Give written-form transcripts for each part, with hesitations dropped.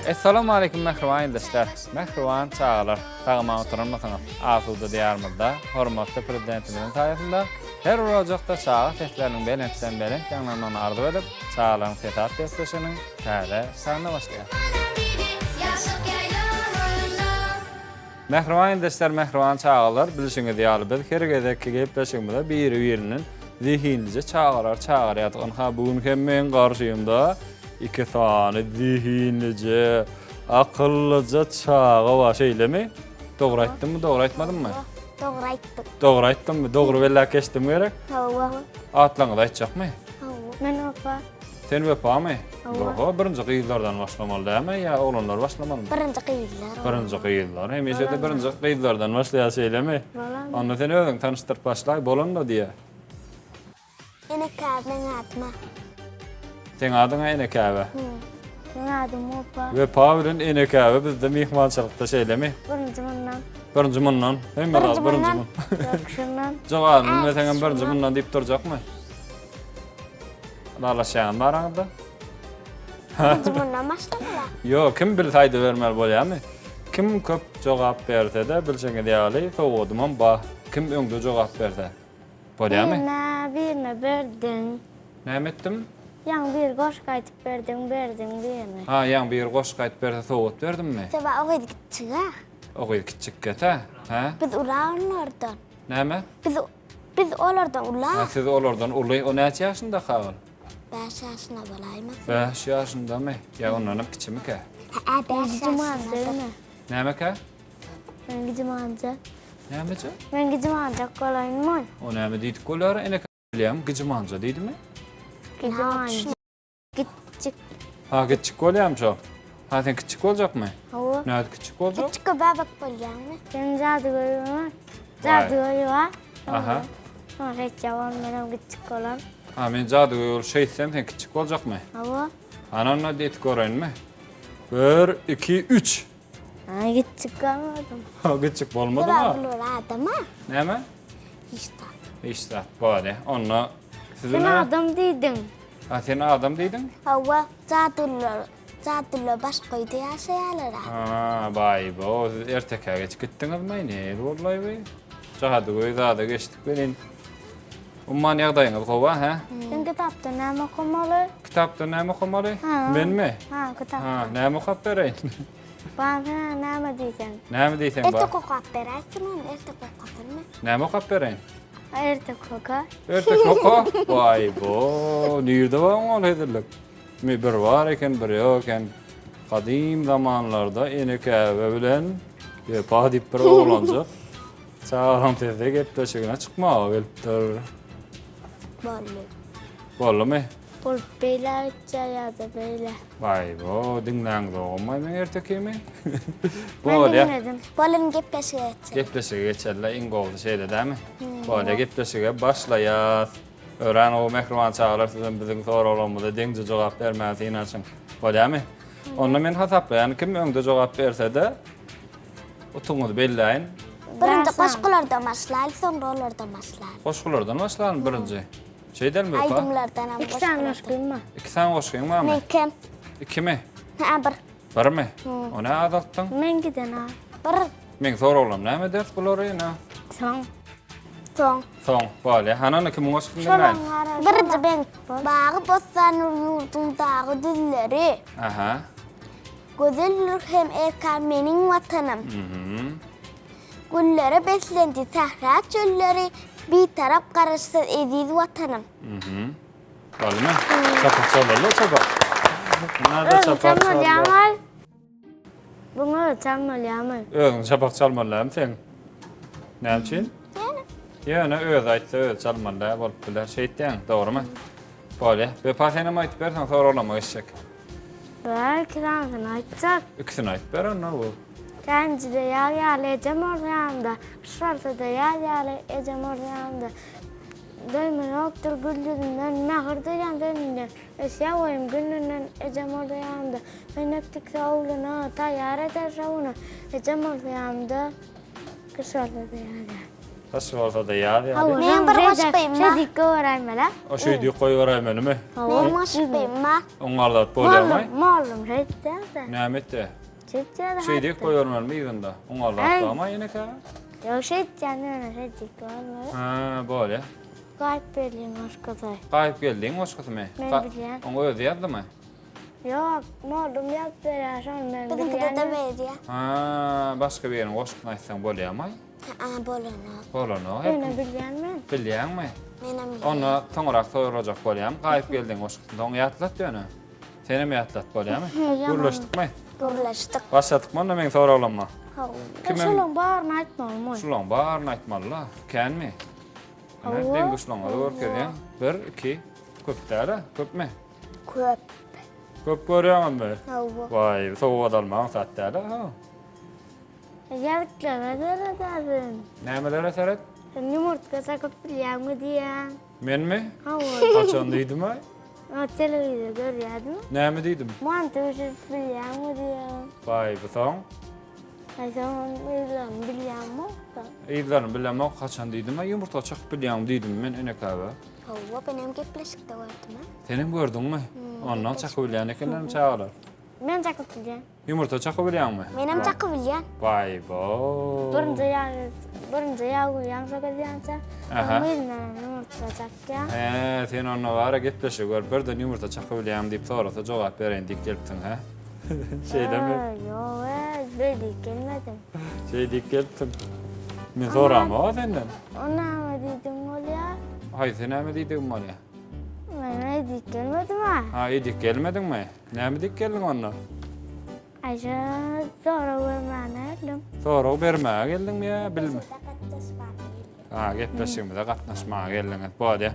Assalamu alaykum mehriban dostlar. Mehriban çağlar. Tağma oturulmasanız. Asuda diyarmızda, hormatly prezidentimizin taýyatynda her urajaqda çağa seslerinin belensen belen canlanan arzu edip, çağların setat testleşinin täze sanına başlaýar. Mehriban dostlar, mehriban çağlar, bilişiňiz ýaly biz her gezekki gepleşigimizde biri-birinin zihinlice çağırýatgan. Ha bugün hem men garşyymda iki tane zihinlice, akıllıca çağı var mi? Doğru ayttın mı, doğru aytmadın mı? Doğru aytdım. Doğru ayttın mı? Doğru bella geçtim mi gerek? Hava. Atlaňyz aýtjak mı? Men opa. Sen wepa mı? Doğru, birinci kıyılardan başlamalı değil mi? Ya olanlar başlamalı mı? Birinci kıyılar. Birinci kıyılar. Hemişe de birinci kıyılardan başlaýa söylemi. Onu sen özüň tanıştırıp başlay, bolan da diye. Ene kâbmen atma. Sen adyň Enekäbe. Ben adım opa. Ve Pavl'ın Enekäbe bizde mihmançylykda söylemi. Birinci bundan. Birinci mundan. Hem birinci mun. Yok şundan. Joğanın ve sen birinci mundan deyip duracak mı? Dalaşan barağında. Birinci bundan başlamalar. Yo, kim bir saydı vermeli bolýarmy? Kim köp jogap berse de bilşeňe diýaly, soğudum ba. Kim öňde jogap berse. Bolýarmy? Birine berdin. Näme etdim? Yan bir goş kaytıp berdin birine. Ha, ýa bir goş gaýtyp berse soğut berdimmi? Sabah o gidip çığa. Ogy kiçik gete, ha? Biz ulan oradan. Näme? Biz olardan Ha, ulan. siz olardan uly, o näçe ýaşynda hagal? 5 yaşına balayma. 5 ýaşynda-my? Ýa ondan kiçimike? Ha, 5 yaşına. Näme-ke? Ben gidip anca. Nämeçe? Ben gidip anca kolayım. O näme diýdik golar? Enek bilýär, gyjymanja diýdimi? Gidip anca. Gittik. Ha, küçük bolýarmy şo? Ha, sen küçük boljakmy? Hava. Näde küçük boljak? Küçük bebek bolýarmy? Ben jadygoýum var. Jadygoý var. Aha. Sonra jawan menem küçük olan. Ha, men jadygoý şeýsem sen küçük boljakmy? Hava. Ananna diýip göreňmi? 1 2 3. Ha, küçük kalmadım. Ha, küçük bolmady Bura mı? bulur adama. Näme? İşte. İşte, bari. Onna sizin Sen adam değildin. Ha, sen adam diýdin? Hava zadylla baş koydu ýaşaýarlar. Ha, bay, bo, ertekä geç gitdiňizmi? Ne bollaý bu? Jadygoý zada geçdik berin. Umman ýagdaýyňyz gowa, ha? Sen kitapda näme okumaly? Kitapda näme okumaly? Ha. Menmi? Ha, kitapda. Ha, näme okup bereýin? Bana näme diýsen? Näme diýsen Ertek ba? okup berersin onu, ertek okutulma. Näme okup bereýin? Ertek oka. Ertek oku. Vay bo, nirde var ol hedilik. Mi bir var eken, bir yok eken. Kadim zamanlarda Enekäbe bilen Wepa diýip bir oglanjak. Çağıran tezde gepleşigine çıkmağa gelipdir. Bolly. Bolmy? Bol beýle ýaýada beýle. Vay bo, dinläň dogmaý men ertekimi? Ben Bolýa. dinledim. Bolun gepleşige geçsin. Gepleşige geçerler, ingoldy şeyde dämi? Bolýa gepleşige başlaýar. Ören o mehriban çağlar sizin bizim soralarymyza deňce jogap bermäsi inaçyň. Bolýarmy? Onda men hasaplaýan kim öňde jogap berse de otuňyzy belläýin. Birinci koşkulardan başlayalım, sonra olardan başlayalım. Goşgulardan başlaýan birinji. Şeyden mi öpa? Aydımlardan hem İki tane aşkım var. İki tane goşgyň barmy? Men kim? İki mi? Ha, bir. Barmy? O näme adatdyň? Men giden ha. Bir. Men soralam näme ders bolary ýa? Son. Son. Soň, bolýa. Hanany kim goşgyň näme? Birinci ben. Bağı Bostanur yurdundağı dilleri. Aha. Gözellür hem erkan menin vatanım. Mhm. Güllere beslendi sahra çölleri. Bir taraf karışsız ediz vatanım. Mhm. Bolmy? Çapak çalarlar, çapak. Nerede çapak Çamol çalar? yamal. Bunu çamol yamal. Özüň çapak çalmalarym sen. Näme üçin? Ýöne öz aýtsa öz çalmalar bolup biler. Şeýtden, dogrymy? Bolýa. Ve pasene aýtyp bersen soralama geçecek. Belki dansın açacak. İkisini aýtyp ber onda bu. Kendi de yal ecem oryandı. Şurada da yal ecem oryandı. Dayımın yoktur güllüğünden, mehirde yandan. Eşyavayım gününden ecem oryandı. Ben ettik oğluna, tayyar eder şavuna. Ecem oryandı. Kışarda da yal. Taş ortada ýaly. Men bir goşpayım ma. Şey göraymalar. O şeýdi goýberaymenimi? Men goşpayım ma. Oňarlat bolýarmy? Malum şeyde. Nämetde? Çeçede. Şeýdi goýbermenimi ýygynda. Oňarlat ama ýene ka? Yo şey canına şey görmüyor. Ha, bolýar. Gayip beliyim aşkatay. Gaýyp geldiň oşgatymy? Men bilýän. Oňa özi ýazdymy? Yok, malum yaptı ya son ben Bizimki de bilýän. berýär. Ha, başga biriniň oşgatyny aýtsaň bolýarmy? Bolana. Bolany. Öyle bilýänmi? Bilýänmi? Menem Onu toňrak soýurajak bolýam. Gaýyp geldiň oşgatyny oňa ýatlat ýöne. Senem ýatlat bolýarmy? Gürleşdikmi? gürleşdik. Başladykmy onda men soralanma. Kimem? Şolun bağırını aytmalı. Şulan barny aýtmalylar. Känmi? Ana ben guşlanga görkezýän. 1 2 köpdäle, köpmi? Köp. Köp görýänmi? Hawa. Vay, soğuk adalmaň satdäle ha. Yarıklama dereden. Nämeler eseret? Yumurtka sakıp bilýänmi diýän. Menmi? Hawa. Kaçan diýdimi? O televizde görýärdim. Näme diýdim? Mantı uşup bilýänmi diýän. Vay, bu soň. Aýsam bilýänmi? Eýlerim bilemok kaçan diýdim, ýumurta çakyp bilýän diýdim men ene kawa. Hawa benim gepleşikde gördüm. Senem gördüňmi? Ondan çakyp bilýän ekenlerim çağalar. Men sakıp bilýän. Yumurta çakyp bilýänmi? Menem çakı bilýän. Vay, bo. Birinci ýagy ýaňsa gelýänse. Aha. Men yumurtka çakýan. Sen onunla gara gitleşe gör. Birden yumurta çakı bilýän diýip sorasa jogap bereň diýip gelipdiň ha. Şeydemi? Yo, böyle gelmedim. Şey diýip gelipdiň. Men sorama senden. Ona mı dedim olya? Hay sen näme diýdiň bolýa? Ben ne dedik gelmedim ha. Ha, edik gelmediňmi? Näme diýip geldiň onda? Ayşe sonra vermedim. Sorag bermäge geldiňmi ýa, bilme. Ha, gepleşigimizde gatnaşmaga geldiňiz. Bolýa.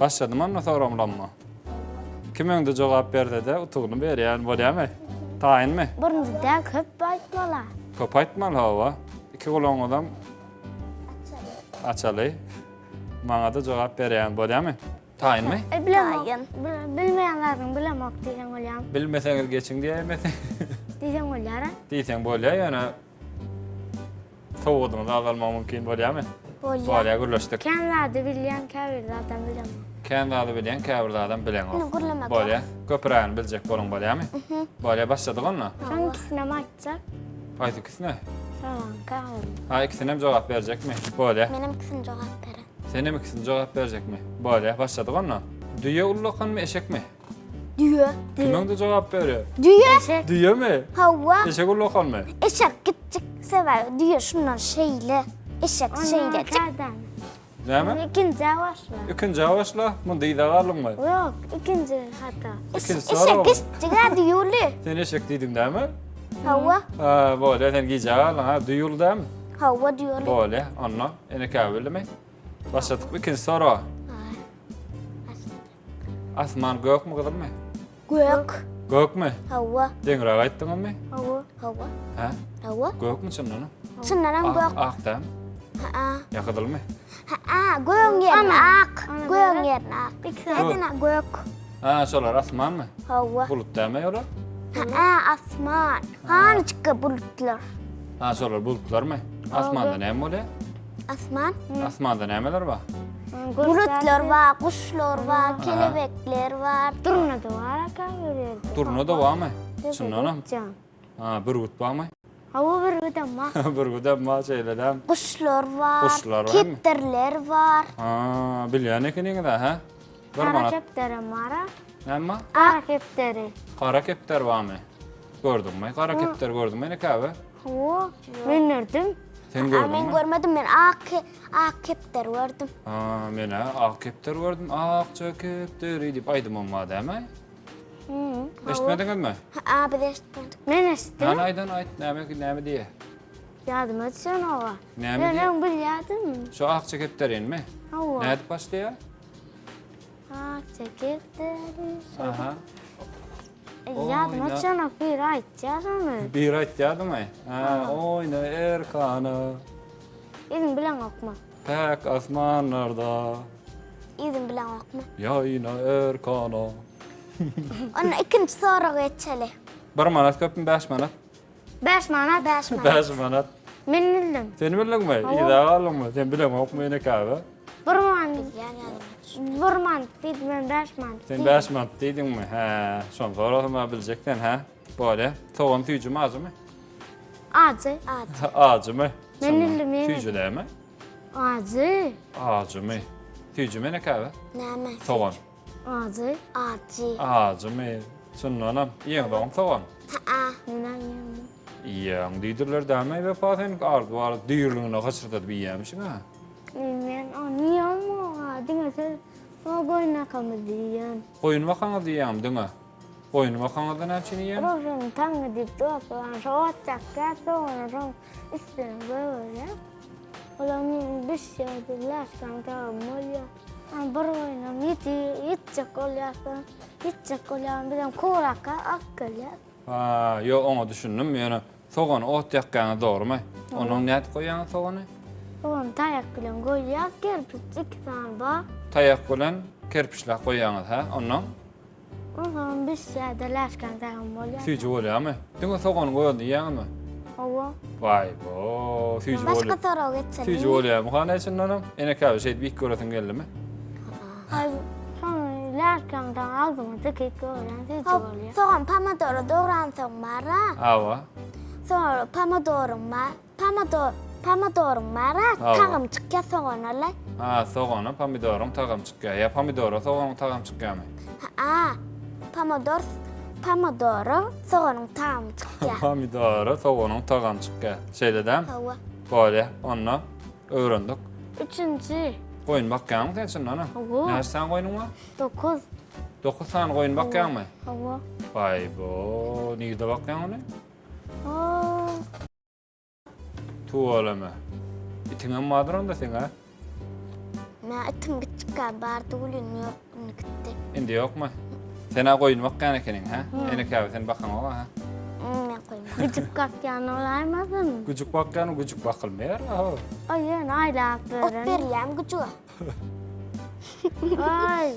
Başladym onda soramlanma. Kimeňde jogap berde de utugyny berýän bolýarmy? Taýynmy? Birinci de köp aytmalar. Köp aýtmaly hawa. Iki golaňydan açaly. Maňa da jogap berýän bolýarmy? Taýynmy? Bilemem. Bilmeyenlerin bilemek diyen olyam. Bilmeseňiz geçiň diýmeseň. Diyen olyara. Diýseň bolýar ýöne. Soğudyňyz azalmak mümkin bolýarmy? Bolýar gürleşdik. Kendileri bilyen kavir zaten bilemem. Kendi bilýän käbir adam bilen o. Gürlemek. Bolýar. Köpüräni biljek boluň bolýarmy? Bolýar başladyk onda. Son ikisine mi açsak? Haýsy ikisine? Salam kavir. Ha, ikisine jogap berjekmi? Bolýar. Menem kisin jogap beren. Senem ikisine jogap berjekmi? Bolýar, başladyk onda. Düýe ullakanmy, eşekmi? Düýe. Kimeňde jogap berýär? Düýe. Düýemi? Hawa. Eşek ullakanmy? Eşek gittik sever. Düýe şundan şeyle. Eşek şeyle. Kadan. Näme? İkinci avaşla. Ikinci avaşla, munda ýa galymmy? Yok ikinci hatta. İkinci Eşek soraw. gittik düýüli. Sen eşek diýdiň däme? Hawa. Ha, bolýar, sen giýje galyň, ha, düýül däme? Hawa düýüli. Bolýar, onda ene käbilmi? Başladyk ikinci soraw. Asman gökmü gydymmy? Gök. Gökmü? Hawa. Deňrag aýtdyňmy? Hawa. Hawa. Ha? Hawa. Gökmü çyndyny? Çyndanam gök. Ak däm. Ha. Ýakydylmy? Ha. Göň ýerine ak. Göň ýerine ak. Edina gök. Ha, şolar asmanmy? Hawa. Bulut däme ýolar? Ha. Asman. Hani çıkı bulutlar. Ha, şolar bulutlarmy? Asmanda näme bolýar? Asman. Asmanda nämeler bar? Bulutlar var, kuşlar var, kelebekler var. Durna da var kavir. Turna da barmy? Çyndanam. Can. Ha, burgut barmy? Hava bir gıdama. Burgut ma şeýledem. Kuşlar var, Kuşlar var mı? kepterler var. Ha, bilýän ekeniň da, ha? Bir Ara manat. keptere mara. Näme? Ara keptere. Kara kepter barmy? Gördüňmi? Kara kepter gördüm ene käbe. Hava. Ben nerdim? Sen Ben gördüňmi? görmedim, ben ak kepter gördüm. Ha, mene ak kepter gördüm. Akça kepter diýip aýdym amma däme? Eşitmediňizmi? Ha, bir de eşitmedim. Ben estim. Ana aýdan aýt, näme diýe? Yardım etsen hava. Näme diýe? Ben bilýärdim. Şu akça kepter enmi? Hava. Näde başlaýar? Keptere. Aha. Yardım Oyna. etsen bir aytjasymy? Bir aýtýardymy? Ha, oyna erkana. Izin bilen okma. Pek asmanlarda. İzin bilen okma. Ýaýna erkana. Ona ikinci soru geçeli. 1 manat köpmi 5 manat? 5 manat. 5 manat. 5 manat. Men bildim. Sen bildiňmi? Ýa-da galdyňmy? Sen bileňmi okmaýan ekaby? Bir man, Yani bir man diýdim, men 5 man. Sen 5 manat diýdiňmi? Ha, şoň sorasma biljekden ha. Böyle towan tüýjümi azymy? Azy. Azymy? Men bildim, men. Tüýjülämi? Azy. Azymy. Tüýjümi nekaby? näme? Towan. Azy. Acı. Azymy. Şondanam ýeňdoň towan. Men aýym. Ýeň diýdirler däme we paten ardy bar diýirligine gaçyrdyp biýýärmişiň ha. Men onuýam. Diňe sen o goýna kamy diýen. Goýun wakaňa diýýäm diňe. Goýun wakaňadan näçe diýýäm? Roşun taňy diýip durýan, şowat çakka soňra isden böyle. Olam bir şeyler kanka molya. Bir oynam yetçek olýarsa, yetçek olýan bilen koraka akkalýar. Ha, yo onu düşündüm. Yani soğan ot yakkanı doğru mu? Onun net koyan soğanı? Olam tayak bilen goýýar, kerpiç iki tane bar. Tayak bilen kerpiçler koyanız ha? Ondan Ondan bir şeyler kanka molya. tüycü oluyor mu? Dün soğan koyan diyen mi? Owa. Vay bo, tüycü Başka oluyor. soru geçelim. Tüycü oluyor mu? Hane için onun? Ene kahve şey bir göretin geldi mi? Ay, son lerkandan aldım tıkık gören tüycü Hop, olýar. soğan pomidoro doğran soň mara. Ava. Sonra pomidorun mara. Ava. Tağım çıkya soğan olay. Ha, soğanı pomidorun takım çıkıyor. Ya pomidoro soğanın takım çıkıyor mu? Pomidoro soğanın tağım çıkya. Pomidoro soğanın takım çıkıyor. Şey dedim, Hava. böyle onunla öğrendik. Üçüncü. Koyun bakkan mı sen ona? Ava. Ne sen koyunun mu? 9. 9 tane koyun bakkan mı? Hava. Vay bo, nigde bakkan onu? Oo. Tuvalama. İtinin madron da sen ha? Ma itim küçükken bardı gülün yok bunu gitti. Indi yok mu? Sen ha koyun bakkan ekenin ha? Ene kahve sen bakkan ola ha? Ben koyayım. Gıcık kalkyan olaymadın. Gücük bakkan, gücük bakılmayar ha? Ayın aylap Ot verin. verilýän güçü. Ay.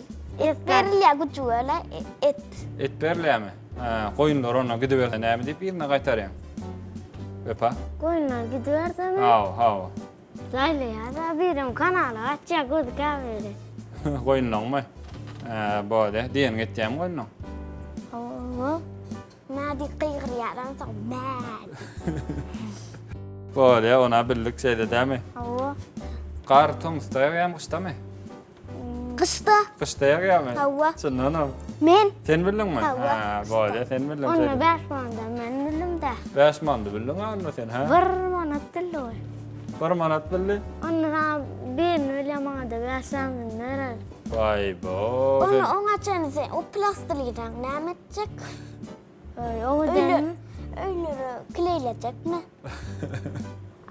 Verilýän güçü öyle et. Et berle mi? Ha, koyunlar ona gidiverse ne mi deyip birine qaytaryan. Vepa? Koyunlar gidiverdi mi? Hav. Layla ya da birim kanala açacak gözü kahveri. Koyunlan mı? Böyle, diyen gideceğim koyunlan. Oo. Ma di qyğırýardan soň bäl. Böyle, ona birlik şeyde değil mi? Oo. Kar Toms'ta yağıyam kışta mı? Kışta Kışta yağıyam mı? Hava. Sen onu. men Sen bildin mi? Hava. Ha, böyle, sen bildin Onu şeyde. 5 manda men bilim de. 5 mandı bildin ha onu sen ha? 1 manat dilloy. 1 manat bildin? Onu ha bir öyle manda 5 sandın nerer. Vay bo. onu oňa çany sen o plastilýdan näme etjek? O Öyle den. öyle kleylecek mi?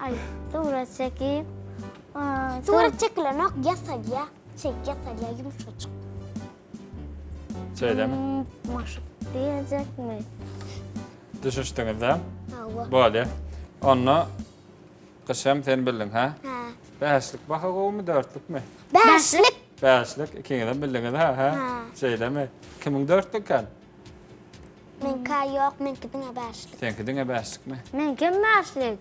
Ay sonra çekip. Sonra çekilenok yasalya. Yasalya yumuşacık. Şeyde mi? Maşık diyecek mi? Düşüştünüz ha? Hava. Böyle. Onu kışam sen bildin ha? Ha. 5'lik bakak o mu 4'lük mü? Beşlik. 5'lik ikiniz bildiniz ha? Ha. Şeyde mi? Kimin 4'lük kan? Menka yok, menki bine beşlik. Senki dine 5'lik mi? Men kim başlık?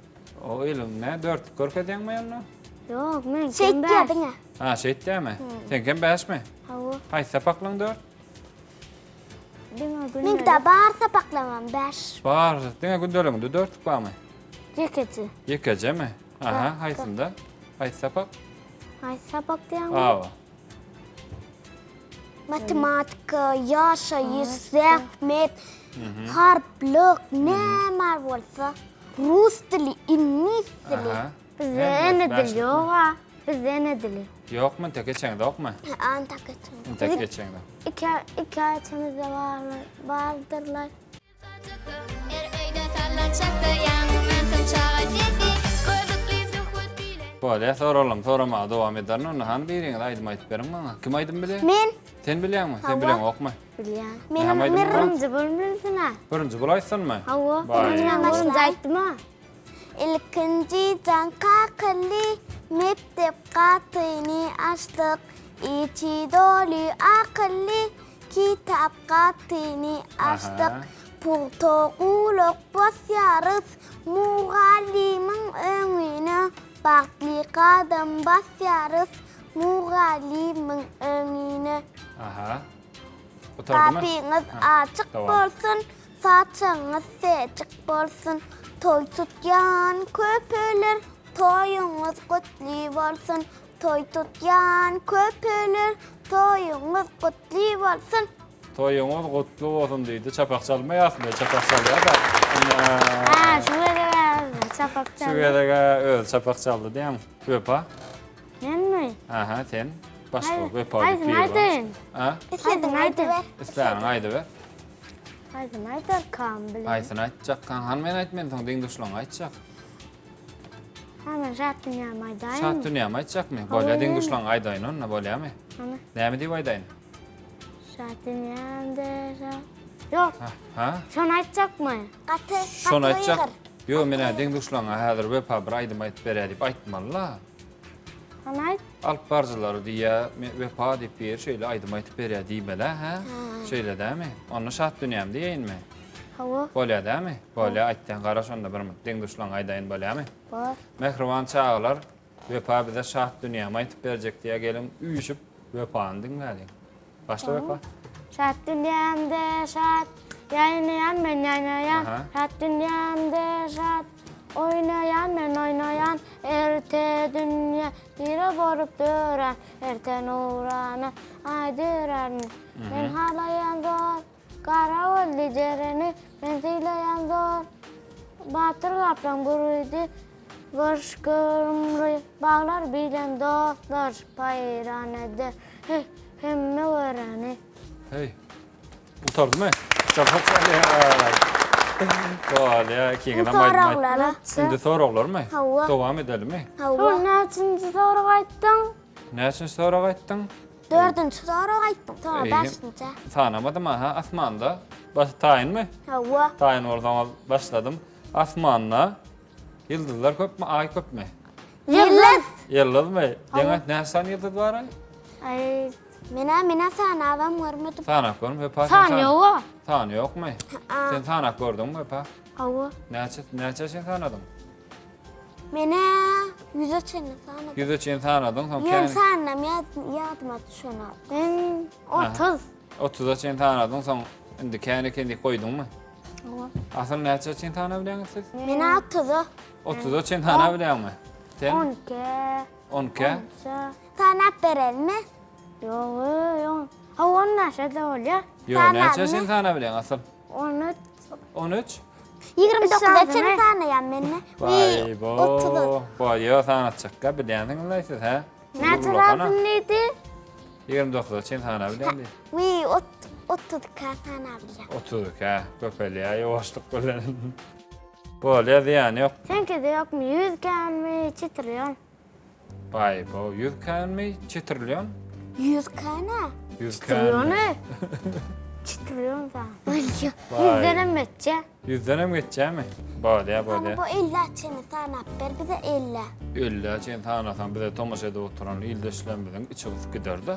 O ilim ne? 4'lük kork ediyen mi yanına? Yok men Şey kim baş. diyedin ya. Ha şey diye mi? Senki 5 mi? Hava. Hay sapaklan 4. Dina Menki günler. de bağırsa baklamam beş. Var. Dine gündölüğünde 4'lük var mı? Ceketi. Yıkacı mı? Aha haysında. Hay sapak. Ay sapak diyen mi? Ava. Matematika, yaşayış, zahmet, harplık, ne var bolsa. Rus dili, İngiliz dili. Aha. Bizde ne dili yok ha? Bizde ne dili? Yok mu? Tek geçen de yok mu? Anta kaçın. Tek geçen de. İki ayetimiz de vardırlar. Er öyle sallanacak da yanından çağa dedi. Böyle sorama devam ederim. Onu han birine aydım ayıp verin bana. Kim aydım bile? Men, Sen biliyor musun? Sen Hava. biliyor musun? Ok mu? Bilyan. menim Hamaydım mirim. Birinci bölümdün ha. Birinci bulaysın mı? Hava. Vay. Birinci birinci ayttım ha. İlkinci cankakali, mektep katini açtık. İçi dolu akıllı, kitap katini açtık. Aha. Pultoğuluk basarız muğalimin önüne. Bakli kadın basarız muğalimin önüne. Aha. Oturdu mu? Kapınız Ha, açık tamam. bolsun, saçınız seçik bolsun. Toy tutyan köpülür, toyunuz kutlu bolsun. Toy tutyan köpülür, toyunuz kutlu bolsun. Toyuňuz gutly bolsun diýdi. Çapak çalmaýasmy? Çapak çalýar da. Ha, şöyle çapak Şu çaldı. gedege öz çapak çaldy diýem. Öpa. Ben mi? Aha, sen. Başga öpa. Haydi, haydi. Ha? Esledim haydi. ver. Islan, haydi ver. Haydi, haydi kan bile. Aýsyn aýtjak, han men aýtmen, soň diň düşlüň aýtjak. Hemen şart dünya maydayım. Şat dünýäme aýtjakmy? Bolýa diň düşlüň aýdaýyn onna bolýamy? Ana, Näme diýip aýdaýyn? şart dünyamda şart. Yok, Ha? şunu açacak mı? Katı, Şonu katı aýtjak. yığır. Yo, mene diň düşlüň häzir wepa bir aýdym aýtyp berýär diýip aýtmalylar. Ana, Alp barjylary diýä, wepa diýip bir şeýle aýdym aýtyp berýär diýmeler, ha? Şeýle dämi? Onu şat dünýäm diýinmi? hava Bolýa dämi? Bolýa aýtdan garaş onda bir diň düşlüň aýdaýyn bolýamy? var. Mehriban çağlar wepa bize şat dünýäme aýtyp berjek diýe gelin üýüşüp wepany diňlädi. Başla wepa. Şart dünyamda şart. Yaynayan men yaynayan. Aha. Şart dünyamda şart. Oynayan men oynayan. Erte dünya bire borup dören. Erte nurana aydıran. Men halayan zor. Kara oldu cereni. Men silayan zor. Batır kaplan guruydu. Görüş görümrü. Bağlar bilen dostlar. Payran eder. Hemme öğreni. Hey. Utardy mı? Çapak çalýar. Bolýa, kiňden aýdym. Soraqlara. Şimdi soraglar mı? Hawa. Dowam edelimmi? Hava. Şol näçinji soru aýtdyň? Näçin sorag aýtdyň? Dördüncü soru ayttım. Sonra İyi. beşinci. Tanamadım ha, asmanda. Taýyn mı? Hava. Taýyn ordan başladım. Asmanla yıldızlar köpmü, ay köpmü? Yıldız. Yıldız mı? Deňe näçe yıldız bar ay? Ay, Mina sana avam görmedim. Tanak görüm ve pa. san ýoga. Tan yok mu? Aa. Sen tanak gördün mü pa? Hawa. Näçe sen tanadın? Mina yüze çene sana. Yüzü için tanadın, son Yön kendi sanam yadıma şuna. Ben 30. 30'a için tanadın, son indi kendi koydun mu? Hawa. Asıl näçe için tanabiliyorsun siz? Mina 30'u. 30'a için tanabiliyor mu? Sen 12. 12. Sana verelim mi? Yok. Hawa näşe de bolýar? Yo, näçe için tanabiliyorsun asıl? 13. 13. 29 Saat için ne? tanıyan beni. Vay bo. 30'u. Bolýa sanatçykka bilýänsiň laýsy, ha? Näçe radyny? 29 için tanabiliyorsun diýip. Vi 30 sana bileceğim. 30 ha, köpeliğe yavaşlık bilen. Bolýa diýen ýok. Senki de ýokmy? 100 gelmi çitriyon. Vay bo, 100 mi? 2 trilyon? 100 kana. 100 Trilyonu. Çitriyon da. Vay. 100 denemetçe. 100'den mi geçeceğim? Bolýa, Bana bolýa. bu 50 çene sana ver bize 50. 50 için tanasam bize tomaşada oturan ilde işlenmeden içimiz gider da.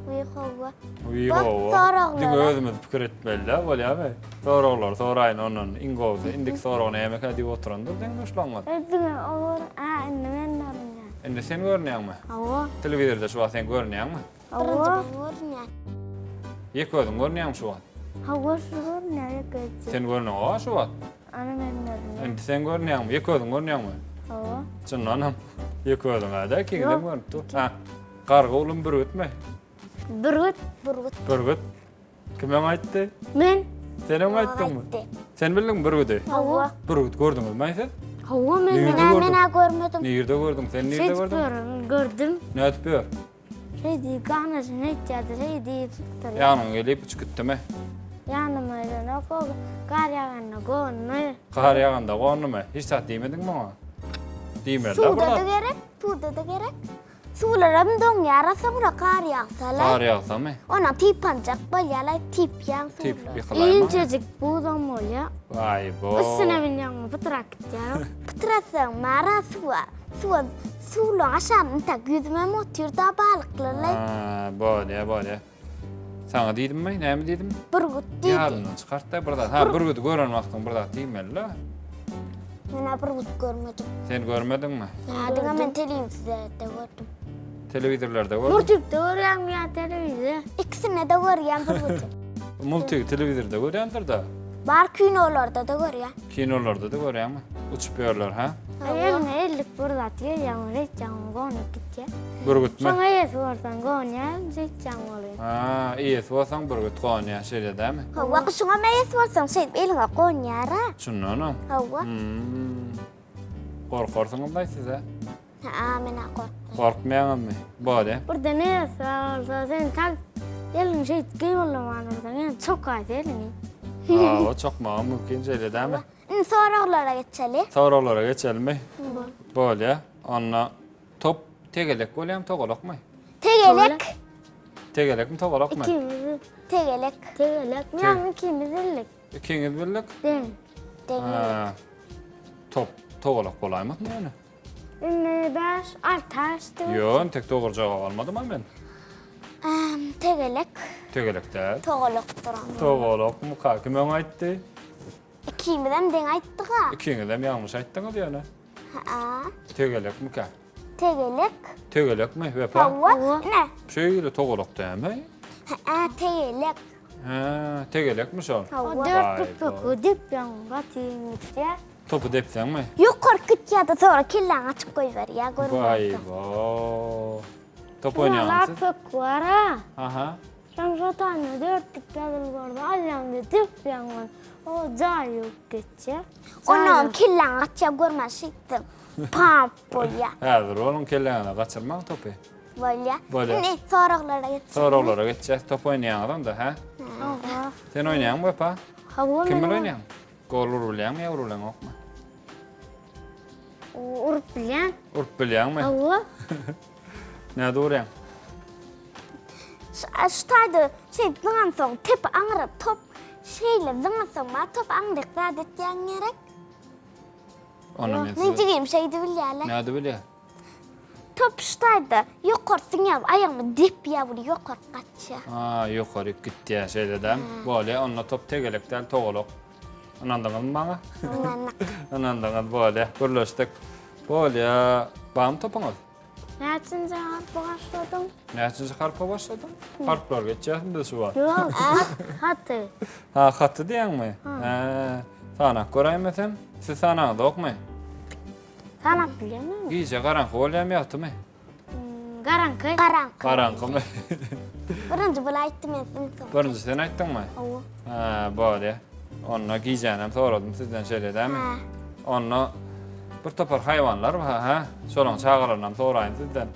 Vi hava. Uy Bak, ho. soraglara. Diňe özümiz pikir etmeli, bolýa mi? Soraglar, soraýyn onun ingowzy, indik soragyny emek diýip oturandyr, diňe işlenmez. Edime olur. Ha, indi men narınca. Endi sen görnýärmi? Hawa. Telewizorda şu wagt sen görnýärmi? Birinci Hawa. ben vurmayan. Ýek özüň görnýärmi şu wagt? Hawa şurur näye geçti? Sen görnýär şu wagt? Ana men narınca. Endi sen görnýärmi? Ýek özüň görnýärmi? Hawa. Çyndanam. Ýek özüň hada kiňden görnýär. Ha. Garga ulum bir ötme. Burgut. Burgut. Burgut. Kime aýtdy? Men. Sen aýtdyňmy? Sen bildiň burguty? Hava. Burgut gördüňmi? Maýsat? Hawa men. Nerede Mina gördün? mina görmedim. Nerede gördüň? Sen nerede gördüň? Gördüm. Ne etýär? Şey diye kanasın ne çadır şey diye tuttur. Ýanyň gelip çıkıtdymy? Yanıma öyle o kar yağanla gönlü. Kar ýaganda gonymy? Hiç sat diýmediň maňa? Diýmer Suda da da. gerek. Suda da gerek. Sularım don yarasa bura kar yağsalar. Kar ýagsamy? Ona tip pancak balyalar tip yan Tip sular. ýykylaýma. İncecik buğdam oluyor. Vay bo. Üstüne bineceğim pıtrak gidiyorum. Pıtrasın mara suwa. Sulu aşağıdan tak yüzüme motor da balıklarla. Ha, bolýa, bolýa. Sana diýdim mi? Näme diýdim? Burgut diýdi. Ýalyndan çykart da burada. Ha, burgut gören wagtyň burada diýmeli. Mena burgut görmedim. Sen görmediňmi? Adiňa men telewizorda gördüm. Telewizorlarda gördüm. Murtikde görýän ya telewizor. İkisini de görýän burgut. Multi telewizorda görýändir da. Bar kinolarda da görýän. Kinolarda da görýänmi? Uçup ýörler, ha? Ayağına ellik burada diye yağmur edeceğim gonu gidecek. Burgut mu? Sana yet varsan gonu ya edeceğim oluyor. Ha, iyi bolsaň burgut goňa şeýle dämi? Hawa şuňa meýes bolsaň şeýle eliňe goňara. Şundan. Hawa. Korkarsyňyz da size. Ha, mena kork. Korkmaýanmy? Bode. Burada ne yazsa sen tak elin şey kıymalımanırsan yani çok aydı elini. Ha, o çok mümkin şeýle dämi? Soralara geçeli. Soralara geçelmi? Böyle. Anna top tegelek bolýam togolakmy? Tegelek. Tegelek mi togolakmy? İkimiz Tegelek. tegelek. Yani ikimiz ellik. Ikiňiz birlik? Değil. Ha. Top togolak bolaymy näme? Ünlü 5 6 açtı. Yo, tek doğru cevap almadım ama ben. Tegelek. Tegelek de. Togolok duran. Togolak mı ka? Kim onu aytdı? İkimizden den aýtdyk ha. İkiňiz de ýalňyş aýtdyňyz ýöne. Ha. Tegelek mi ka? Tegelek. Tegelek mi? Wepa. Hawa. Ne? Şeýle togolak dämi? Ha, tegelek. Ha, tegelek mi şol? O Hawa. 4 köpük dip yan batıymış ya. Topu depseňmi? Yok korkut ya da sonra killan açıp koyver ya görmüyor. Vay bo. Top Şuna oynayamsın. pök var ha. Aha. Sen zaten 4 kadın vardı. Alyan dip yan var. O da yok geçe. Onun killan aç ya görmezsin. Pampo ya. Häzir onuň kelleňine gaçyrmak topu. Böyle. Böyle. Ne soraklara geçsin. Soralara geçecek top oynayan da ha? Aha. Sen oynayan mı Wepa? Hava Kim mı? oynayan? Gol urulyan mı urulyan okma? Urup bilen. Urp bilyan mı? Hava. Ne doğruyan? Ştaydı şey zınan son tip anırıp top şeyle zınan son ma top anırıp radet yan gerek. Onu men Ne size. diyeyim şeydi bilyalar. Ne adı bilya? Top ştaydı yukarısın ya ayağımı dip ya bunu yukarı kaçya. Ha, yukarı gitti ya şeyde dem. Böyle onunla top tegelekten toğuluk. Anandınız mı bana? Anandınız böyle. Birleştik. Böyle bağım topunuz. Ne için sen başladın? Ne için harpa başladın? Harplar geçecek mi şu var? Yok. Hatı. Ha, hattı diyen mi? Ha, sana göreyim efendim. Siz sana da okmayın. Sana bilen mi? İyice karanlık olayamayaktı mı? Garankı. Karanlık. Karanlık mı? Birinci bula ettim ettim son. Birinci sen ayttın mı? Hawa. Ha, böyle. Onunla giyeceğim soradım sizden şöyle değil mi? Ha. Onunla bir topar hayvanlar var ha. Şolun çağırırlam sorayım sizden.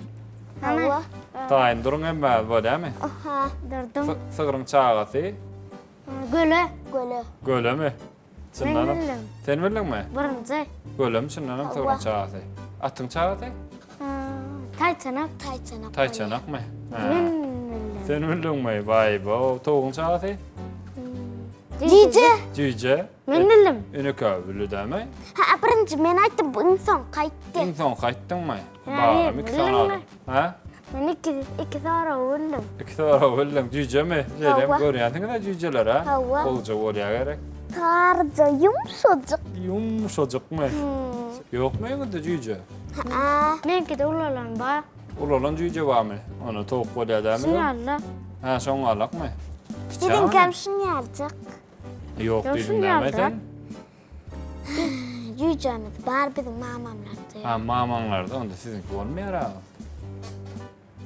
Hawa. Dayın durun emmez böyle değil mi? Aha. Durdum. Sığırın çağısı. Göle. Göle. Göle mi? Ben Çınlanım. bildim. Sen bildin mi? Birinci. Göle mi çınlanım sığırın çağısı? Atın çağısı? Tayçanak. Tayçanak. Tayçanak mı? Ha. Ben bildim. Sen bildin mi? Vay be. Toğun çağısı? Cici. Cüce. Ben bildim. Ünükö bildi değil mi? Ha birinci men ayttım bu insan kayıttı. İnsan kayttın mı? Hayır, Bağım iki bildin sana mi? aldım. Ha? Ben iki sonra bildim. İki tara bildim. Cüce mi? Şeylem Hava. görüyorsun da cüceler ha? Hava. Bolca oluyor gerek. Tarca yumuşacık. Yumuşacık mı? Yok mu evinde cüce? Ha. Benimki de ulalan ba. Ulan cüce var mı? Onu tavuk oluyor değil mi? Sinyalla. Ha, son alak mı? Dedin kamşın yarcık. Yok Yok, dedim şunu demedin. yaptı. Cücemiz var bizim mamamlarda. Ha, mamanlarda onda sizinki olmuyor ha.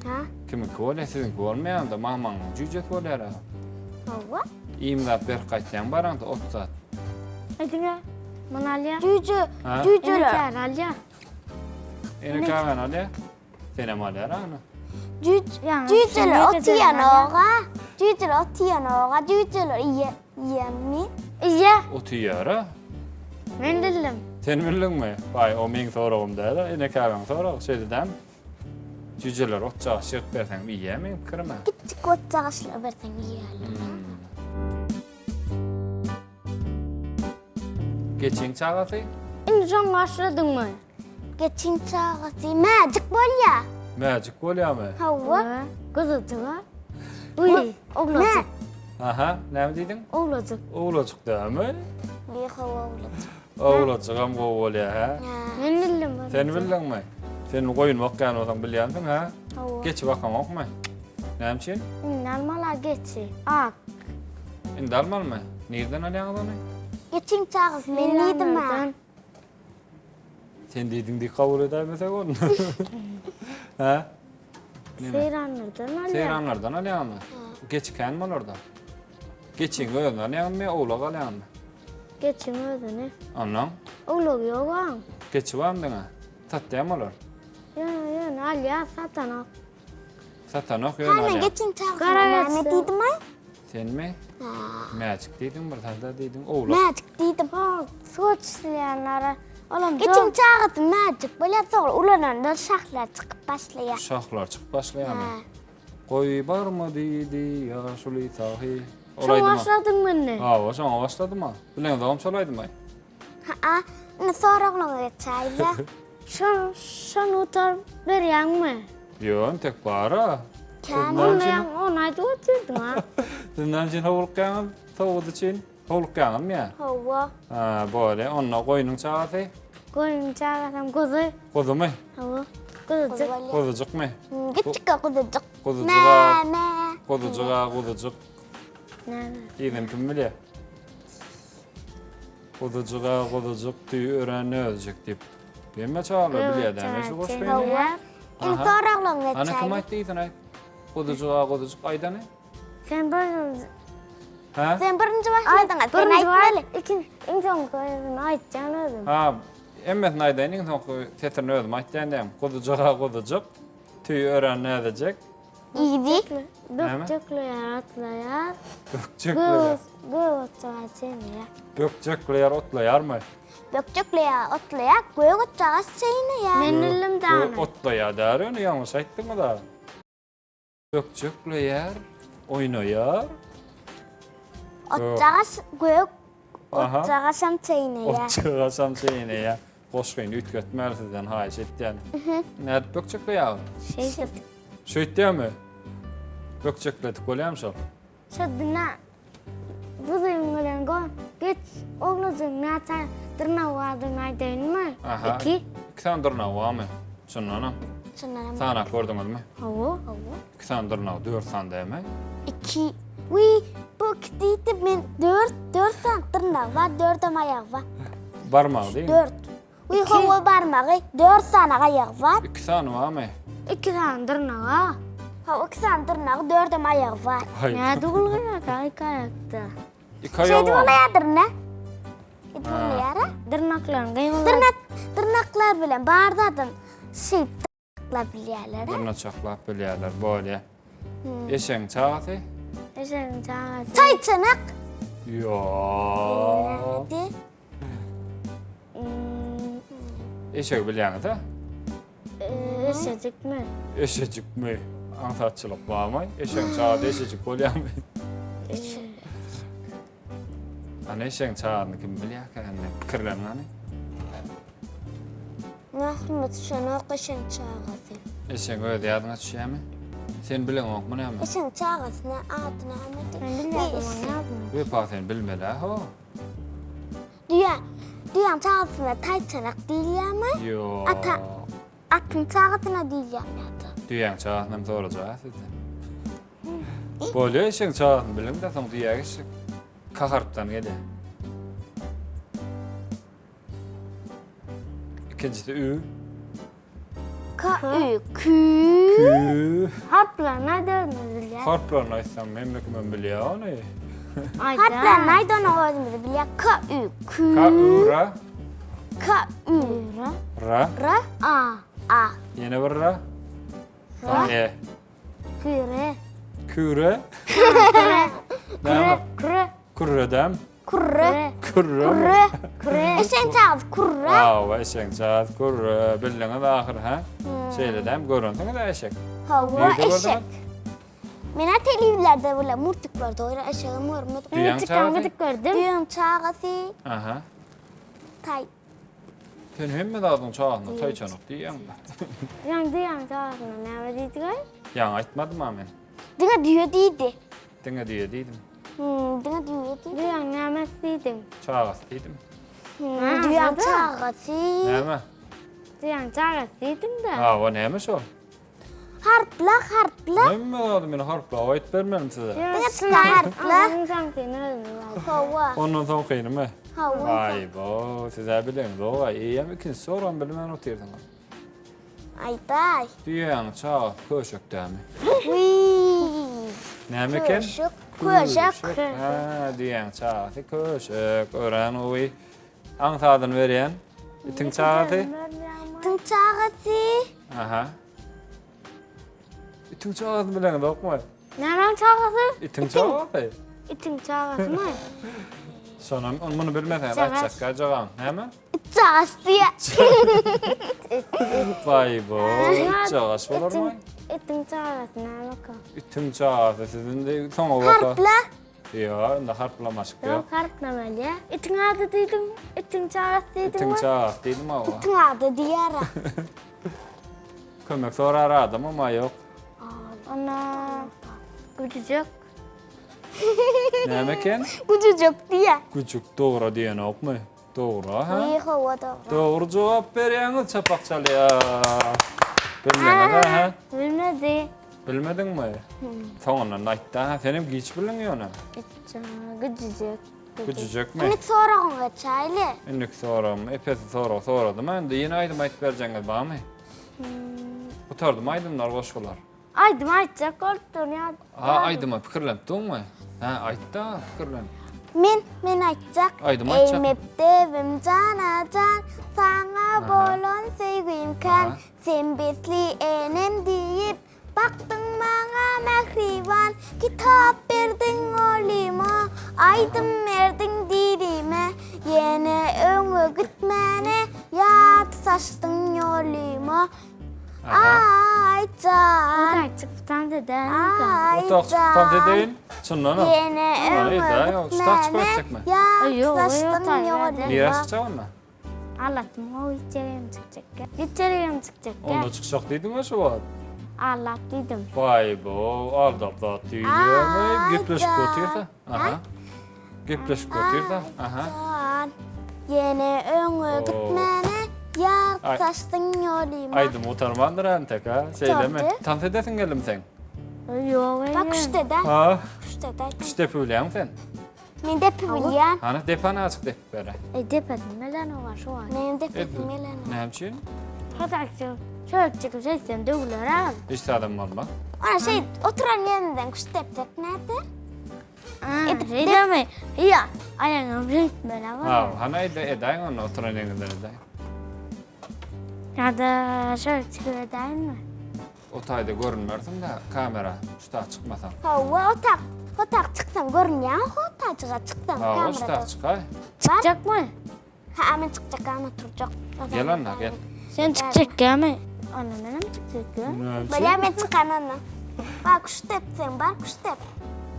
Ha? Kiminki oluyor sizinki olmuyor da mamanın cüce oluyor ha. Hawa. İmdat bir kaçtan baran da 30 saat. Hadi gel. Manalya. Cüce. Ha? Cüceler. Emek alya. Eni kahven alıyor. Senem alıyor ha onu. Yani Cüceler şimdi otu de yanağa. Cüceler otu yanağa. Cüceler yemi. İyi. Otu yiyor ha. Ben bildim. Sen bildin mi? Vay, o men sorağım da eni kahven sorağı şey dedim. Cüceler otçağı şık bersen bir yemeyin kırma. Küçük otçağışla bersen yiyelim. Geçin çağası? Şimdi sen başladın mı? Geçin çağısı. Macik bol ya. Magic oluyor mu? Hawa. Kızıtı var. Uy, oğlacık. Aha, näme diýdiň? Oğlacık. Oğlacık däme? Bir hava olur. Oğlacık am gowy ha. Men bildim. Sen bildiňmi? Sen goýun bakýan bolsaň bilýändiň ha? Hava. Geç bakan okmy? Näme için? Nalmala geçi. Ak. Indi almalmy? Nerden alýan onu? Geçin çağız men neydim ha? Sen diýdiň di kabul edämesek onu. Ha? Seyranlardan alıyor. Seyranlardan alýanmy? Geçikän mi orada? Geçiň öýünden alýanmy, oğlak alýanmy? Geçin ödünü. Ondan Oğlak yok an. geçibam diňe. Tatýam olar. Yön alya satanak. Satanak ýön Hemen alýan. geçin çağız Kara men geçsin. neydim ha? Senmi? Mäçik diýdiň bir tanda diýdiň oğlak. Magic dedim. Ha, soçlayanlara. Oğlum Geçin çağız magic böyle sonra ulanan da şahlar çıkıp başlaya. Şahlar çıkıp başlaýarmy? Ha. Goý barmy diýdi ýaşuly tahy. Sen Olaydyma? başladın mı ne? Ha, şoňa başladyma. Bilen dowam çalaýdyma? Ha, ne sonra oğlana geçayla. Sen utar bir yan mı? Ýön tek bara. Kendi Onu aydı oturdun ha. Dünden için howlukýan, tawud için howlukýan ya. hava. Ha, böyle onna goýunyň çagasy. Koyun çağırsam kuzu. Godumy? Hava. Kuzucuk. Goducukmy? Küçük kuzucuk. Goducuğa, Me. goducuk. Nerede? Ýedim kim bilýär? Goducuk tüý ören öldük diýip. Bemme çağlar bilýär däme şu goşbeýne. Hava. En sonra oğlana Ana kim geçayla. aýtdy ýa-da? Goducuk aýdany? Sen böyle... Ha? Sen birinci başladın. Sen Birinci var. aytmaly. İkinci son koyun aytcan ödüm. Ha, emmet naýdaýyň soňky tetrini özüm aýtdym. Goducuk tüý ören nädejek? İyi. Bökçüklü yaratlayar. Bökçekler. Gövütçüğü ya. Bökçekler otlaýarmy? Bökçüklüye otlaya göğü çağız şeyini ya. Men bildim dağını. Otlaýar däri, onu ýalňyş aýtdyňmy da? Bökçekler oýnaýar. Otçağız göğü Aha. otçağız şeyini ya. Otçagasam seni ya. Goşgaýyn ütgetmälisden haýyş etdi. Näde bökçekler? Şey Şeýtdämi? Bökçekletip bolýam şol. şu dina. Bu duyumların go. Geç oğlucun naça tırnavadın aydın mı? Aha. İki. İki tane dırnağı var mı? Şundan Şunlara sana gördünüz mü? Hava. İki tane dırnağı, 4 tane değil mi? 2. Uy, bu kitiydi ben 4 santrına var, 4 ayak var. Barmağı değil mi? 4. Uy, hava barmağı 4 sana ayak var. İki tane var mı? İki tane tırnağa. Hava 2 santrına 4 ayak var. Hayır. Ne duğuluyor da iki ayakta. İki Şey ayağı var mı? dıvılayadır ne? Dıvılayara. Tırnaklarını kıymalar. Tırnaklar bilen bardadım. Şey tırnaklar bilyerler. Tırnaçaklar bilýärler böyle. Eşeň çagasy? Eşeğin çağası. Çay çanak. Yo. Hadi. Eşek bilýäňiz ha? Eşecik mi? Eşecik mi? Antatçılık barmy? Eşeň çagasy eşecik bolýarmy? Ana eşeň çagasyny kim bilýär ki? Pikirlenýär. Mahmut şunu kışın çağası. Eşeň öýde ýadyňa düşýärmi? Sen bilen okmy näme? Kışın çağasına adını anladım. Ben bilmiyorum onu yapma. Bu pasen bilmeli ha? Duyan çağasına tay çanak değil ama Yo. atın çağasına değil ya. Düýäň çagasyny doğru jogap edin. Bolýar eşeň çagasyny bilen de soň düýäge eşek kaharpdan gelýär. İkincisi ü. Kü. Kü. Harplar ne dönüyor ya? Harplarını aýtsam memlekimen bilýär ony. Harplar neydi onu özümüzü bilya. Kü. Ka ura. Kü. Ra. Ra. A. A. Yine bir ra. E. Küre. Küre. Küre. Näme? Küre. Küredem. Kurre. Kürre. Kurre. Küre. Eşen çağız kurre. Awa eşeň çagat kürre. Bildiňiz ahir ha? Şeýledem görüntüňiz da eşek. Hava Nerede eşek. gördün? Mena televizyonlarda böyle murtuk vardı. Oyra eşeğim var mı? Düýäň Çıkan çagaty. gıdık gördüm. Duyan çağası Aha. tay. Sen hemme dadyň çagasyna taý çanok diýýäň. Yan duyan çağırma ne var dedi gay? Ýa aýtmadym men. Dine diyor deydi. Dine diye deydim. Dine diyor deydi. Duyan nämetliydin? Çağas deydim. Duyan çağası. Näme? Duyan çağatliydin da. Ha, o näme o? Harpla. Näme oldu meni harpla ayt bermedim size. Onun sanki ne oldu? Hava. Ondan soň kynama. Hava. Ay bo, size bilen o ay ýa ikin soran bilmän otirdim. Aytay. Diýen çağ köşekdämi. Näme ken? Köşek. Ha, diýen çağ köşek ören oý. Aňsadan berýän. Itin çağaty. Tın çağası. Aha. Itin çağaty bilen dokma. Nämen çağatı? Itin çağaty. İtin çağatı mı? Sonam onu bilmeden Çağat. açacak jagam. Näme? Çağası diye. Vay bo. Çağas bolarmy? İtin çağatı näme ka? Itin çağaty sizin de soňa waka. Harpla. Ýa, unda harplamaşyk ýok. Yok harp näme ya? İtin adı diýdim. İtin çağatı diýdim. Itin çağat diýdim awa. Tın adı diyara. Kömek sorar adam ama ýok. Ana gücük. Näme ken? Gücücük diye. Küçük doğru diýen okmy? Doğru ha? İyi hava da. Doğru jogap berýäňiz çapak çalýar. Bilmedin ha? Bilmedi. Bilmedinmi? Soňundan aýtdy ha, senem hiç bilmiň ýony. Gücük. Küçüjekmi? Ümit sorağına çaylı. Innik soram, epesi soradym. Endi ýene aýdym aýtyp berjeňiz barmy? Otardym aýdymlar goşgular. Aydım aytacak korktun ya. Ha, aýdyma pikirlendiňmi? Ha, aýtdy, pikirlen. Men aytacak. Aydım aytacak. Eymepdevim canacan. Sana bolon sevgimken. Aha. Sen besli enem deyip. Baktın bana mehriban. Kitap verdin olima. Aydım verdin dilime. Yine öňe gitmene. Yat saçtın yolima. Aycan. Aytacaktan deden. Otak çıktan dedeyin. Çyndan ha. Yine Ay, da, öňe yok, start çıkartacak mı? Ay, yok, Yat yok, saçtın tabii, yolima. Miras çıkacak mı? Anlattım o içeriye mi çıkacak ya? İçeriye mi çıkacak ya? Onda çıkacak deydin mi şu var? Allah dedim. Vay bo, aldap da tüylüğümü gepleşip götürse. Aha. Gepleşip götürse. Aha. Can, yine öňe Oo. gitmene. Ay. Yat saçtın yolima. Aydım utanmandır antek ha. Söyleme. Tabii. Tam edesin gelim sen. Yok Bak işte de. Ha. İşte de. İşte püleyen sen. Men de pübilýän. Hani depana açık dep bere. Depedim neden o var şu var. Men de Edin. pübilýän. Ne için? Fotoğrafçı. Şöyle çıkıp çeksen dövüler abi. İşte adam var bak. Ana şey oturan yerinden kuştepcek nerede? Şey deme. Ya ayağım ritmeli ama. Ha, hani edayın onu oturan yerinden edayın. Ya da şöyle çıkıp edeyim mi? O tayda görünmüyorsun da kamera. Usta çıkmasan. Hava otak çıksam görünýär. Otaçyga çıksam Ha, kamerada. usta çıkay. Çıkacak mı? Ha, men çıkacak ama turacak. Gel anna gel. Sen çıkacak ya mı? Anne benim çıkacak ya. Böyle men çıkan ana. Bak kuştepsen bar kuştep.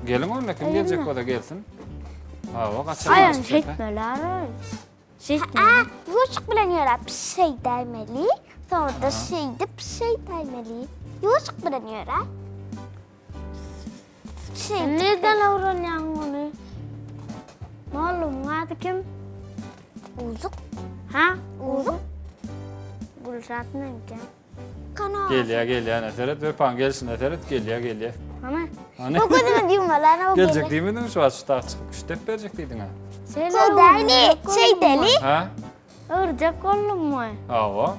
Gelin onunla kim gelecek o da gelsin. Ha, o kaçırmaz. Ayağım çekmeli abi. Çekmeli. Aa, yoşuk bilen yöre bir şey demeli. Sonra da şeyde bir şey demeli. Yoşuk bilen yöre. Şey Nereden öğreniyorsun onu? Malum adı kim? uzuk Ha? Uzun. Gülşat ne ki? kana. Gel ya Neteret ve pan gelsin Neteret gel ya. Ama Hani O gözüme diyorlar o gelecek değil miydin şu açı çıkıp ştep verecek deydin ha. Şey deli. Ha? Ördek oğlum mu? Ha o.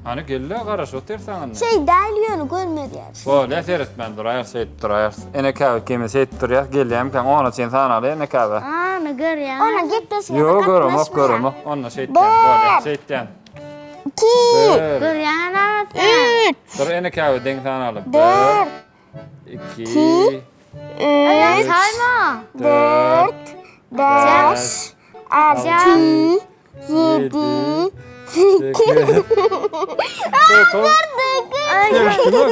Hani gelle karaş otur sana. Şey deli yönü görmedi ya. Bu Neteret ben durayar seyit durayar. Ene kahve kimi seyit durayar gel ya imkan ona sen sana alayım ne kahve. Aa ne gör ya? Ona gitmesin. Yo görüm hop. Onunla seyitten böyle seyitten. Gör ya ne? Dur ene kahve denk sana alayım. 4, 2, Ya sayma. 4, 5, 6, 7, 8.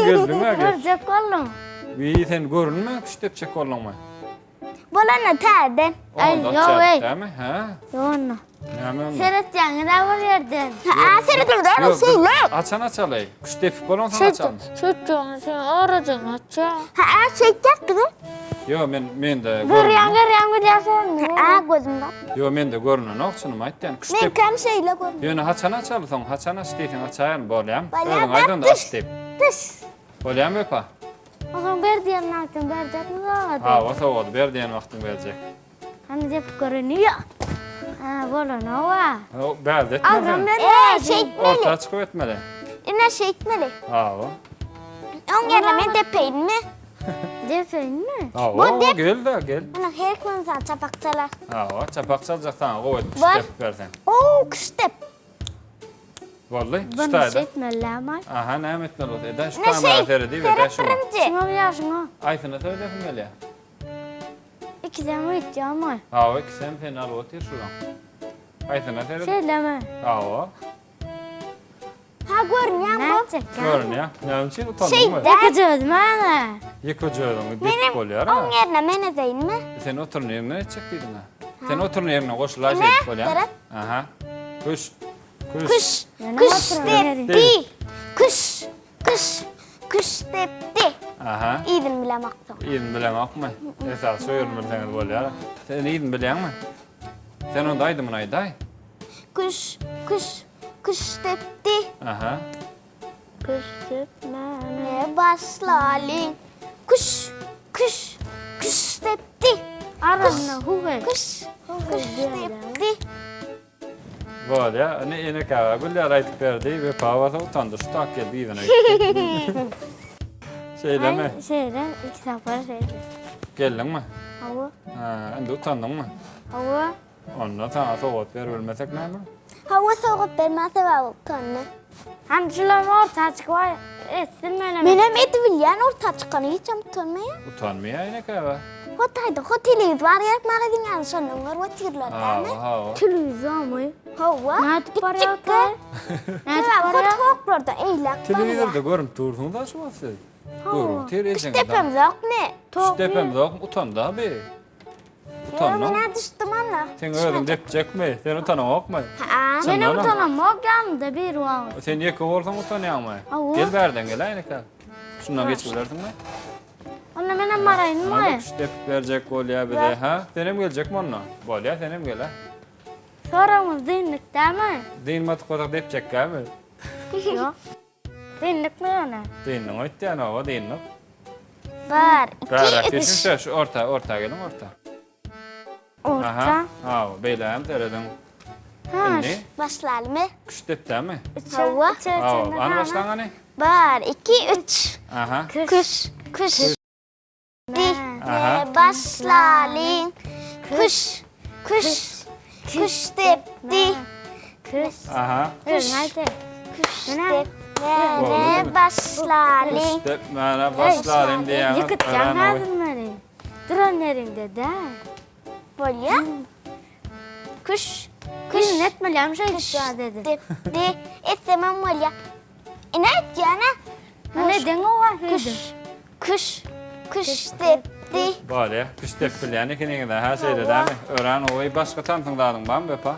Gördün mü? Ördek oğlum. Bir sen görün mü? Ştep çek oğlum mu? Bolana täden. Ay, Onda yo, çarptı, ey. değil mi? Ha? Yoğunlu. Näme onda? Seret yanına var yerden. Ha, seyredim de öyle söyle. Açana çalay. Kuş tepip bolon sana Şey çalma. sen aracın açça. Ha, çekecek kızım. Yo men de Gıryan gidiyorsun. Ha, gözümde. Yo men de görünün okçunum aytdan. Kuş Men tep. kan şeyle görüm. Yo haçana çalsan haçana steytin açayan bolyam. Bolyam, Özün aydın da bak, aç tep. Dış. Bolyam öpa. O zaman bir diyen naktin verecek mi zaten? Ha wata oldu. Ber diyen vaktin verecek. Hani dep görünüyor. Ha böyle ne var? O berdet Adam mi? ne? Şey etmeli. Orta çıkıp etmeli. İne şey etmeli. Ha o. On yerleme depeyin mi? Defen mi? Ha Bu o dep- gel de gel. Ana her gün sen çapakçalar. Ha o çapak çalacak sana o kuş Var. tep versen. Oo, kıştep. Vallahi Bunu stayda. setmeli ama. Aha näme etmeli o. Eda şu Ne kamera şey? teredi ve da şu. Ferapırımcı. Şuna bir yaşına. Aytını söylefim gel ya. İki de mi itti ama? Ha o sen fena otur şuradan. Aytını teredi. Söyleme. Ha o. Ha, görünüyor Ne mu? edecek ya? Görün ya. Ne için utandın Şey mı? de- Yakacağız bana. Yıkıcıydın. Benim Dip oluyor ha. on yerine men edeyim mi? Sen oturun yerine çektiydin ha. Sen oturun yerine koşula şey Ne? oluyor. Berat? Aha. Kuş. Kuş. Yani Kuş oturuyorum. tepti. Kuş. Kuş. Kuş tepti. Aha. İyidin bilemaktan. İyidin bilen okma. Esas soyurun bilseniz oluyor. Sen iyidin bilen mi? Sen onda aydın mı ayday? Kuş. Kuş. Kuş tepti. Aha. Kış setmeli. Ne başlalın? Kuş. Kuş. Kuş tepti. Aramla huve. Kuş. Kuş tepti. Böyle ya. Ne kava. Güller aytıp verdi ve pavata utandı. Şu tak geldi iyidin ayı. Şeyleme. Ay şeyden iki sefer şeydi. Geldin mi? Hava. Ha. Indi utandın mı? Hava. Ondan sana soğut verilmesek ne mi? Hava soğuk vermezse var kanını. Hani şuların ortaya çıkıyor. Etsin böyle. Benim edvilyen orta çıkanı hiç utanmaya. Utanmıyor ya ne kava. Hotayda hoteliyiz var yak mağazin yani sonunlar otirler Ha değil mi? ha. Televizyon mu? Hava. Ne yapıp var ya? Ne Evet, yapıp var ya? hotoklarda eylak var ya. Televizorda görüp durdun da şu vasıl. Görüp tereysen adam. Tepem yok ne? Şu tepemde utandı abi. Utanma. Ben düştüm ana. Sen öyle depecek mi? Sen utanamak mı? Ha. Sen Benim ana. utanamam yanımda bir var. Sen yaka olsan utanıyor mu? Ava. Gel berden gel aynı kal. Şundan geç bilerdin mi? Ona benim marayın Ama mı? bak şu tepip verecek gol ya bir de ha? Senem gelecek mi onunla? Gol ya senem gel ha. Soramız dinlik değil mi? Değil mi atık depecek gel mi? Yok. Dinlik mi ona? Değil mi? Oydu yani o değil mi? Var. Berrak İki, geçin üç. şu orta gelin orta. Orta. Aha. Ha beylem teredin. Ha. Ne? Başlayalım mı? Kuş tepte mi? Hava. Ha, ana başlan hani? Var. 2, 3. Aha. Kuş. Kuş. Di. Aha. Başlayalım. Kuş. Kuş. Kuş tepti. Kız. Aha. Kız. Nerede? Kuş Ne? tepti. Oldu Ne mu? başlayalım. Kuş tepmene başlarım diye. Yıkıtcan kadınları. Dronlarında da. Böyle. Kuş. Kız netmeliyim şey dışarı dedim. Tepti. Etsemem böyle. Ne edeceğine? Neden o var? Kuş. Kuş. Kuş tepti. Böyle kuş tepkili yani kendine de her şeyde değil mi? Öğren oyu başka tanıtımdadın var mı Bepa?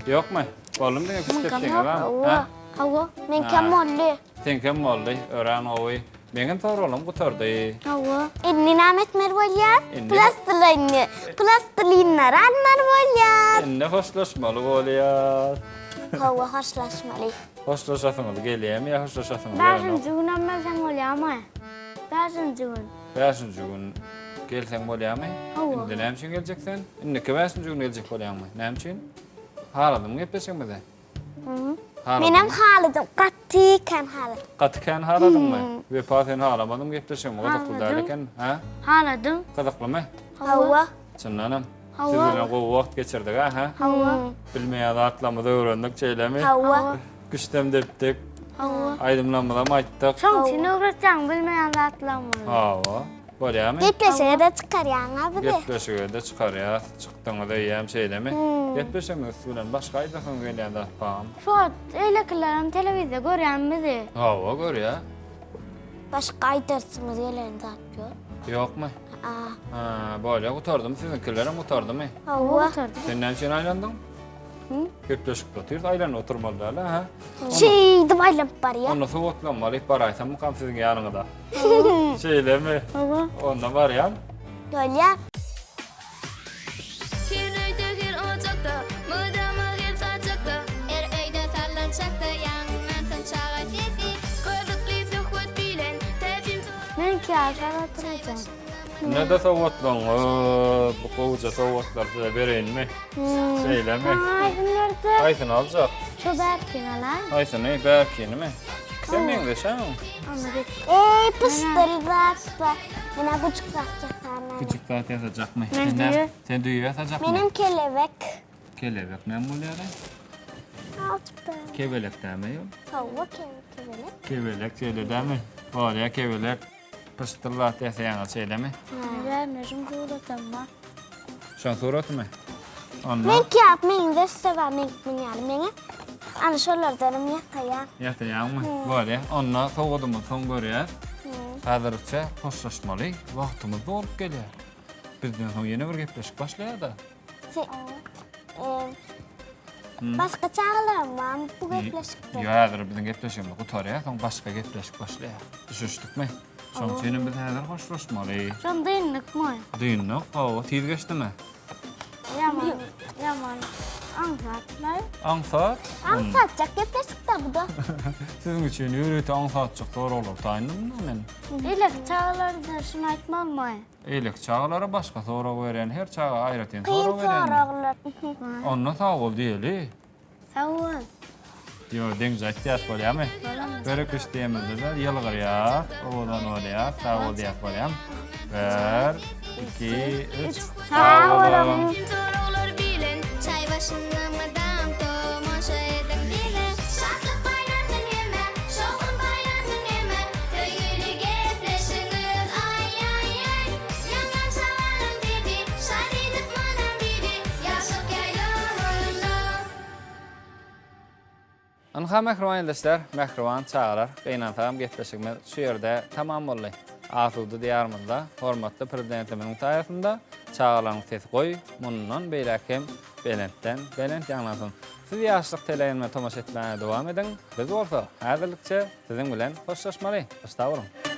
Yok mu? Oğlum diye kuş tepkiliğine var mı? Ha? Hava. Men Ha. kamollu. Sen kim oldu? Öğren oyu. Benim tor oğlum bu tordu. Hava. Inni namet mervolya. Inni- Plastilini. Plastilinler anlar volya. Ne hoşlaşmalı oluyor. Hava hoşlaşmalı. Hoşlaşasınız geleyim ya hoşlaşasınız. Beşinci gün ama sen oluyor ama. Beşinci gün. Beşinci gün gelsen oluyor mu? Hava. Şimdi ne için geleceksin? Şimdi ki beşinci gün gelecek oluyor mu? Ne için? Haradım mı yapıyorsun mu de? Benim haladım katı kan haladım. Katıken haradın mı? Ve paten haramadım yapıyorsun mu? Kadıklı Haradım. derken ha? Haladım. Kadıklı mı? Hava. Canım. Hava. Sizinle bu vakit geçirdik ha? Hava. Bilmeye de atlamada öğrendik şeylemi. Hava. Güçtem deptik. Hava. Aydınlanmadan ayttık. Son seni öğreteceğim bilmeyen de atlamıyor. Hava. Böyle mi? Depreşeye de çıkar yani abi de. 75'e de çıkar ya. Çıktığında da yiyem şeyle mi? 75'e mi üstünden başka aydasın gelen de atpağım. Fuat öyle kılarım televizyon görüyorum bizi. Hava gör ya. başka aydırsınız gelen zat yok. Yok mu? Aa, Ha, böyle oturdum. Sizinkilerim oturdu mu? hava. Sen ne için aylandın? Köpleşik oturuyoruz. Aylan oturmalılar ha. Şey, de bayılıp var ya. Onu soğutlanmalı. Baraysam mı kam sizin yanınızda? Şeyle mi? Onda var ya. Öyle ya. Her öýde her ocakda, mydama her sajakda, er öýde sallançakda, ýangyman çağa sesi, gözükli söhbet bilen, täzim Men ki aşağı oturacağım. Ne de soğutlan? Bu kovuca soğutlar size vereyim mi? Şeyle mi? Ay nerede? Aysın alacak. Şu berkin alay. Aysın ne? Berkini mi? Sen mi İngilizce? Pıstırdatsa. Bana küçük satacaklar. Küçük saat yatacak mı? Ben düğü. Sen düğü yatacak mı? Benim kelebek. Kelebek ne oluyor? Alçıptı. Kebelek değil mi? Hava kelebek. Kebelek şeyle değil mi? Oraya kebelek. Pıstırlat yasayan şeyle mi? Ben mecum kulatam var. Şan surat mı? Onlar Men kağıt men de sever men yani meni. Ana şolardanım yatayan. yatayan mı? Böyle. Onlar soğudu mu son görüyor. Hazırlıkça hoşlaşmalı. Vaktimiz olup geliyor. Bizden sonra yeni bir gepleşik başlıyor da. Başka çağlarım var mı bu gepleşikte? Ya hazır bizim gepleşikimiz kutarıyor. Sonra başka gepleşik başlıyor. Düşüştük mü? Sonra senin biz hazır hoşlaşmalı. Şun dinlik mi? Düğünlük. O tiz geçti mi? Yaman. Anlatlar. Ansat. An satacak gepleşikte bu da. Sizin için yürüyütü ansatacak doğru olur. Tayinlim mi men? İlek çağlarda şunu айтmam mı? Eylik çağları başka sonra veren, her çağa ayrıtın Kıyın sonra veren. soğurlar. Onunla sağ ol diyeli. Sağ ol. Yo, denize ihtiyaç var ya mı? Böyle kış diyemezler de yılgır ya. Oğlan oraya, sağ ol diyet var ya. 1, 2, 3. Sağ olun. Sorular bilen, çay başında madam tomoşa edip bilen, şatlık bayramın eme, şokun bayramın eme, töýüli gepleşiniz ay ay ay, yangan salanım dedi, şad edip manam biri, yaşıp ýaýlanmanda. Anha mehriban eldeşler, mehriban çağlar, qeynantam gepleşigimiz şu yerde tamam boldy. Asudy diýarymyzda, hormatly prezidentimiň taýasynda çağlaryň sesi goý, mundan beýlekem belentden belent ýanglansyn. Siz ýaşlyk teleýinme tomaşa etmäge dowam ediň. Biz bolsa häzirlikçe siziň bilen hoşlaşmaly. Hoşça bolun.